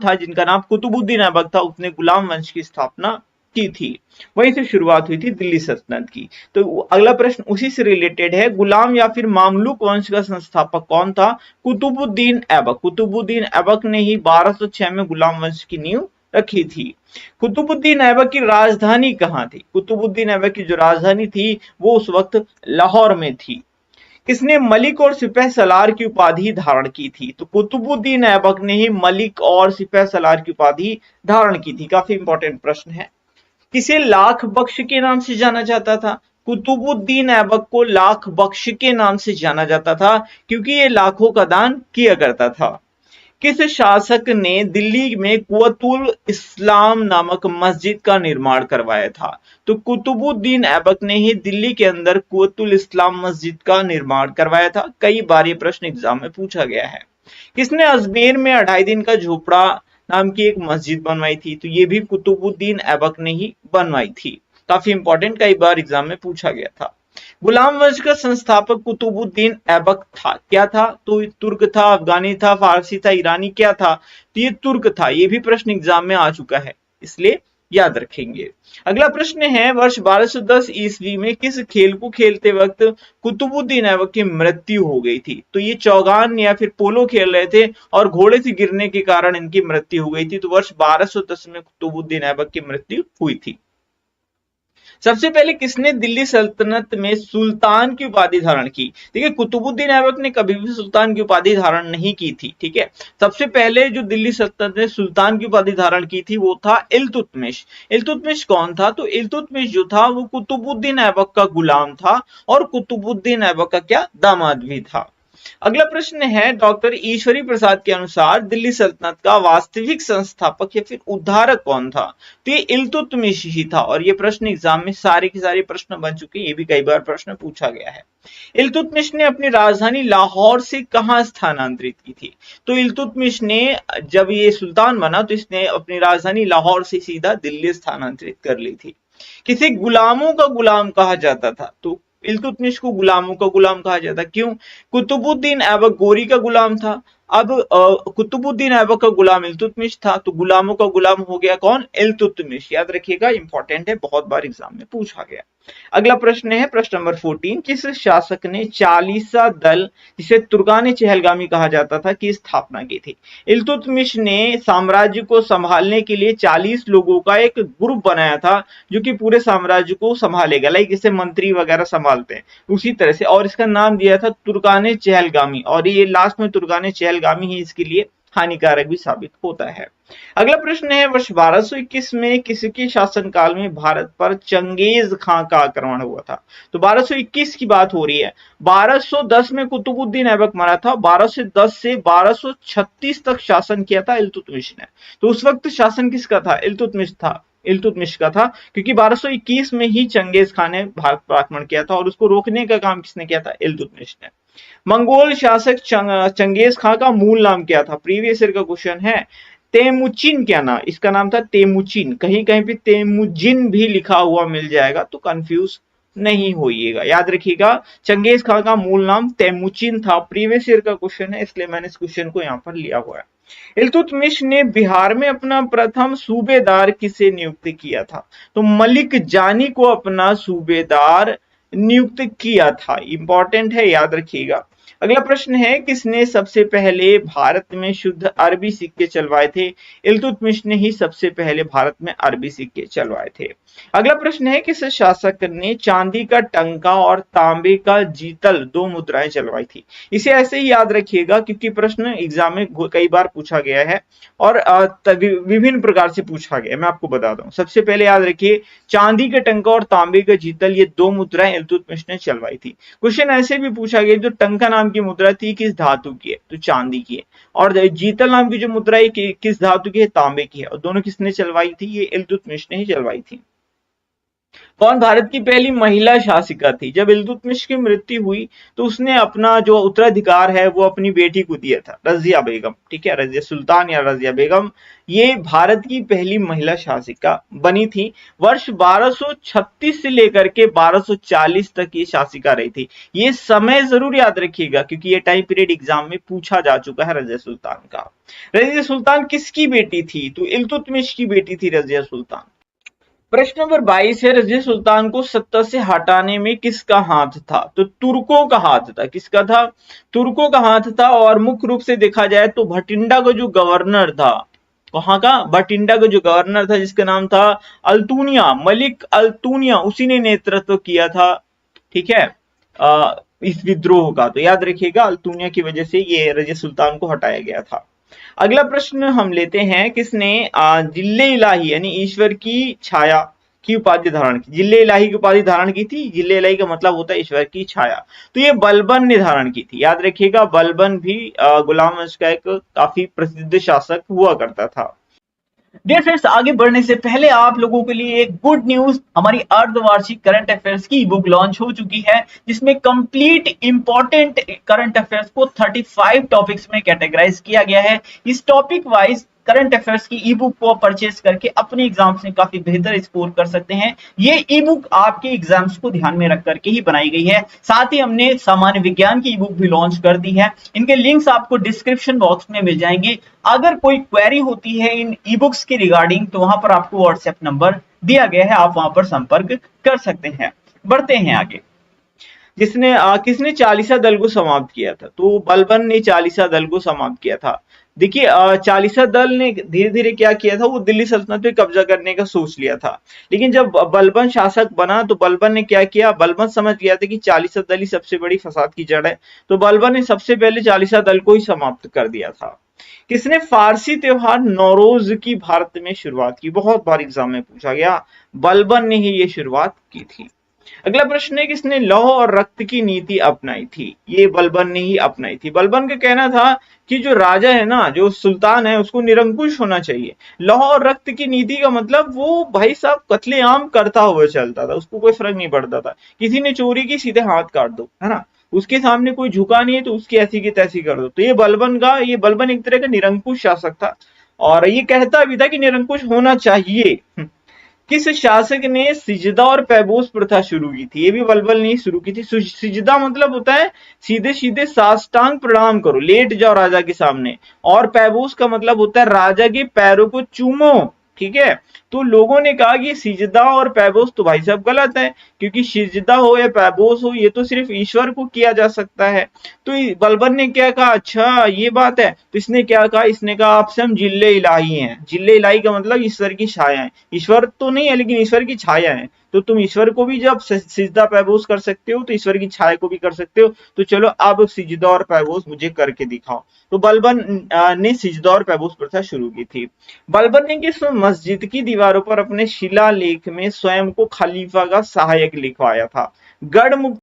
था जिनका नाम कुतुबुद्दीन ऐबक था, उसने गुलाम वंश की स्थापना की थी। वहीं से शुरुआत हुई थी दिल्ली सल्तनत की। तो अगला प्रश्न उसी से रिलेटेड है, गुलाम या फिर मामलुक वंश का संस्थापक कौन था? कुतुबुद्दीन ऐबक। कुतुबुद्दीन ऐबक ने ही 1206 में गुलाम वंश की नींव रखी थी। कुतुबुद्दीन ऐबक की राजधानी कहाँ थी? कुतुबुद्दीन ऐबक की जो राजधानी थी वो उस वक्त लाहौर में थी। किसने मलिक और सिपह सलार की उपाधि धारण की थी? तो कुतुबुद्दीन ऐबक ने ही मलिक और सिपह सलार की उपाधि धारण की थी। काफी इंपॉर्टेंट प्रश्न है। किसे लाख बख्श के नाम से जाना जाता था? कुतुबुद्दीन ऐबक को लाख बख्श के नाम से जाना जाता था क्योंकि ये लाखों का दान किया करता था। किस शासक ने दिल्ली में कुव्वतुल इस्लाम नामक मस्जिद का निर्माण करवाया था? तो कुतुबुद्दीन ऐबक ने ही दिल्ली के अंदर कुव्वतुल इस्लाम मस्जिद का निर्माण करवाया था। कई बार ये प्रश्न एग्जाम में पूछा गया है। किसने अजमेर में 2.5 दिन का झोपड़ा नाम की एक मस्जिद बनवाई थी? तो ये भी कुतुबुद्दीन ऐबक ने ही बनवाई थी। काफी इंपॉर्टेंट, कई बार एग्जाम में पूछा गया था। गुलाम वंश का संस्थापक कुतुबुद्दीन ऐबक था। क्या था? तो तुर्क था, अफगानी था, फारसी था, ईरानी, क्या था? तो ये तुर्क था। ये भी प्रश्न एग्जाम में आ चुका है, इसलिए याद रखेंगे। अगला प्रश्न है, वर्ष 1210 ईस्वी में किस खेल को खेलते वक्त कुतुबुद्दीन ऐबक की मृत्यु हो गई थी? तो ये चौगान या फिर पोलो खेल रहे थे और घोड़े से गिरने के कारण इनकी मृत्यु हो गई थी। तो वर्ष 1210 में कुतुबुद्दीन ऐबक की मृत्यु हुई थी। सबसे पहले किसने दिल्ली सल्तनत में सुल्तान की उपाधि धारण की? देखिए, कुतुबुद्दीन ऐबक ने कभी भी सुल्तान की उपाधि धारण नहीं की थी। ठीक है, सबसे पहले जो दिल्ली सल्तनत ने सुल्तान की उपाधि धारण की थी वो था इल्तुतमिश। इल्तुतमिश कौन था? तो इल्तुतमिश जो था वो कुतुबुद्दीन ऐबक का गुलाम था और कुतुबुद्दीन ऐबक का क्या, दामाद भी था। अगला प्रश्न है, डॉक्टर ईश्वरी प्रसाद के अनुसार दिल्ली सल्तनत का वास्तविक संस्थापक या फिर उद्धारक कौन था? तो ये इल्तुतमिश ही था और ये प्रश्न एग्जाम में सारे के सारे प्रश्न बन चुके हैं। ये भी कई बार प्रश्न पूछा गया है। इल्तुतमिश ने अपनी राजधानी लाहौर से कहां स्थानांतरित की थी? तो इल्तुतमिश ने जब ये सुल्तान बना तो इसने अपनी राजधानी लाहौर से सीधा दिल्ली स्थानांतरित कर ली थी। किसे गुलामों का गुलाम कहा जाता था? तो इल्तुतमिश को गुलामों का गुलाम कहा जाता। क्यों? कुतुबुद्दीन ऐबक गोरी का गुलाम था। अब कुतुबुद्दीन ऐबक का गुलाम इल्तुतमिश था, तो गुलामों का गुलाम हो गया कौन? इल्तुतमिश। याद रखिएगा, इंपॉर्टेंट है, बहुत बार एग्जाम में पूछा गया। अगला प्रश्न है, प्रश्न नंबर 14, किस शासक ने चालीसा दल, जिसे तुर्कान चहलगामी कहा जाता था, की स्थापना की थी? इल्तुतमिश ने साम्राज्य को संभालने के लिए 40 लोगों का एक ग्रुप बनाया था जो कि पूरे साम्राज्य को संभालेगा, लाइक इसे मंत्री वगैरह संभालते हैं उसी तरह से, और इसका नाम दिया था तुर्कान चहलगामी, और ये लास्ट में तुर्कान चहलगामी ही इसके लिए हानिकारक भी साबित होता है। अगला प्रश्न है, वर्ष 1221 में किसके शासनकाल में भारत पर चंगेज खां का आक्रमण हुआ था? तो 1221 की बात हो रही है। 1210 में कुतुबुद्दीन ऐबक मरा था। 1210 से 1236 तक शासन किया था इल्तुतमिश ने। तो उस वक्त शासन किसका था? इल्तुतमिश का था, क्योंकि 1221 में ही चंगेज खान ने भारत पर आक्रमण किया था और उसको रोकने का काम किसने किया था? इल्तुतमिश ने। मंगोल शासक चंगेज खां का मूल नाम क्या था? प्रीवियस ईयर का क्वेश्चन है। तेमुचिन क्या नाम, इसका नाम था तेमुचिन। कहीं कहीं पे तेमुजिन भी लिखा हुआ मिल जाएगा, तो कंफ्यूज नहीं होइएगा। याद रखिएगा, चंगेज खान का मूल नाम तेमुचिन था। प्रीवियस ईयर का क्वेश्चन है, इसलिए मैंने इस क्वेश्चन को यहाँ पर लिया हुआ है। इल्तुतमिश ने बिहार में अपना प्रथम सूबेदार किसे नियुक्त किया था? तो मलिक जानी को अपना सूबेदार नियुक्त किया था। इंपॉर्टेंट है, याद रखिएगा। अगला प्रश्न है, किसने सबसे पहले भारत में शुद्ध अरबी सिक्के चलवाए थे? इल्तुतमिश ने ही सबसे पहले भारत में अरबी सिक्के चलवाए थे। अगला प्रश्न है, किस शासक ने चांदी का टंका और तांबे का जीतल, दो मुद्राएं चलवाई थी? इसे ऐसे ही याद रखिएगा क्योंकि प्रश्न एग्जाम में कई बार पूछा गया है और विभिन्न प्रकार से पूछा गया है। मैं आपको बता दूं, सबसे पहले याद रखिए, चांदी का टंका और तांबे का जीतल, ये दो मुद्राएं इल्तुतमिश ने चलवाई थी। क्वेश्चन ऐसे भी पूछा गया, जो टंका नाम की मुद्रा थी किस धातु की है? तो चांदी की है। और जीतल नाम की जो मुद्रा है किस धातु की है? तांबे की है। और दोनों किसने चलवाई थी? ये इल्तुतमिश ने ही चलवाई थी। कौन भारत की पहली महिला शासिका थी? जब इल्तुतमिश की मृत्यु हुई तो उसने अपना जो उत्तराधिकार है वो अपनी बेटी को दिया था, रजिया बेगम। ठीक है, रजिया सुल्तान या रजिया बेगम, ये भारत की पहली महिला शासिका बनी थी। वर्ष 1236 से लेकर के 1240 तक ये शासिका रही थी। ये समय जरूर याद रखिएगा क्योंकि ये टाइम पीरियड एग्जाम में पूछा जा चुका है रजिया सुल्तान का। रजिया सुल्तान किसकी बेटी थी? तो इल्तुतमिश की बेटी थी रजिया सुल्तान। प्रश्न नंबर 22 है, रजिया सुल्तान को सत्ता से हटाने में किसका हाथ था? तो तुर्कों का हाथ था। किसका था? तुर्कों का हाथ था। और मुख्य रूप से देखा जाए तो भटिंडा का जो गवर्नर था, वहां का भटिंडा का जो गवर्नर था जिसका नाम था अल्तुनिया, मलिक अल्तुनिया, उसी ने नेतृत्व किया था। ठीक है, इस विद्रोह का। तो याद रखिएगा अल्तुनिया की वजह से ये रजिया सुल्तान को हटाया गया था। अगला प्रश्न हम लेते हैं, किसने जिल्ले इलाही यानी ईश्वर की छाया की उपाधि धारण की? जिल्ले इलाही की उपाधि धारण की थी। जिल्ले इलाही का मतलब होता है ईश्वर की छाया। तो ये बलबन ने धारण की थी। याद रखिएगा बलबन भी गुलाम वंश का एक काफी प्रसिद्ध शासक हुआ करता था। डियर फ्रेंड्स, आगे बढ़ने से पहले आप लोगों के लिए एक गुड न्यूज, हमारी अर्धवार्षिक करंट अफेयर्स की बुक लॉन्च हो चुकी है जिसमें कंप्लीट इंपॉर्टेंट करंट अफेयर्स को 35 टॉपिक्स में कैटेगराइज किया गया है। इस टॉपिक वाइज करंट अफेयर्स की ई बुक को परचेज करके अपने एग्जाम्स में काफी बेहतर स्कोर कर सकते हैं। ये ई बुक आपके एग्जाम्स को ध्यान में रख करके ही बनाई गई है। साथ ही हमने सामान्य विज्ञान की ई बुक भी लॉन्च कर दी है। इनके लिंक्स आपको डिस्क्रिप्शन बॉक्स में मिल जाएंगे। अगर कोई क्वेरी होती है इन ई बुक्स के रिगार्डिंग तो वहां पर आपको व्हाट्सएप नंबर दिया गया है, आप वहां पर संपर्क कर सकते हैं। बढ़ते हैं आगे। किसने चालीसा दल को समाप्त किया था? तो बलबन ने चालीसा दल को समाप्त किया था। देखिए चालीसा दल ने धीरे धीरे क्या किया था, वो दिल्ली सल्तनत पे कब्जा करने का सोच लिया था। लेकिन जब बलबन शासक बना तो बलबन ने क्या किया, बलबन समझ गया था कि चालीसा दल ही सबसे बड़ी फसाद की जड़ है। तो बलबन ने सबसे पहले चालीसा दल को ही समाप्त कर दिया था। किसने फारसी त्योहार नौरोज की भारत में शुरुआत की? बहुत बार एग्जाम में पूछा गया, बलबन ने ही ये शुरुआत की थी। अगला प्रश्न है, किसने लौह और रक्त की नीति अपनाई थी? ये बलबन ने ही अपनाई थी। बलबन का कहना था कि जो राजा है ना, जो सुल्तान है, उसको निरंकुश होना चाहिए। लौह और रक्त की नीति का मतलब वो भाई साहब कत्लेआम करता हुआ चलता था, उसको कोई फर्क नहीं पड़ता था। किसी ने चोरी की, सीधे हाथ काट दो, है ना। उसके सामने कोई झुका नहीं है तो उसकी ऐसी की तैसी कर दो। तो ये बलबन एक तरह का निरंकुश शासक था और ये कहता भी था कि निरंकुश होना चाहिए। किस शासक ने सिजदा और पैबोस प्रथा शुरू की थी? ये भी बलबन ने शुरू की थी। सिजदा मतलब होता है सीधे सीधे साष्टांग प्रणाम करो, लेट जाओ राजा के सामने। और पैबोस का मतलब होता है राजा के पैरों को चूमो। ठीक है, तो लोगों ने कहा कि सिजदा और पैबोस तो भाई साहब गलत है, क्योंकि सिजदा हो या पैबोस हो ये तो सिर्फ ईश्वर को किया जा सकता है। तो बलबन ने क्या कहा, अच्छा ये बात है। तो इसने क्या कहा, इसने कहा आपसे हम जिल्ले इलाही हैं। जिल्ले इलाही का मतलब ईश्वर की छाया है। ईश्वर तो नहीं है लेकिन ईश्वर की छाया है। तो तुम ईश्वर को भी जब सिजदा पैबोस कर सकते हो तो ईश्वर की छाया को भी कर सकते हो। तो चलो अब सिजदा और पैबोस मुझे करके दिखाओ। तो बलबन ने सिजदा और पैबोस प्रथा शुरू की थी। बलबन ने किस मस्जिद की दीवारों पर अपने शिलालेख में स्वयं को खलीफा का सहायक लिखवाया था? गढ़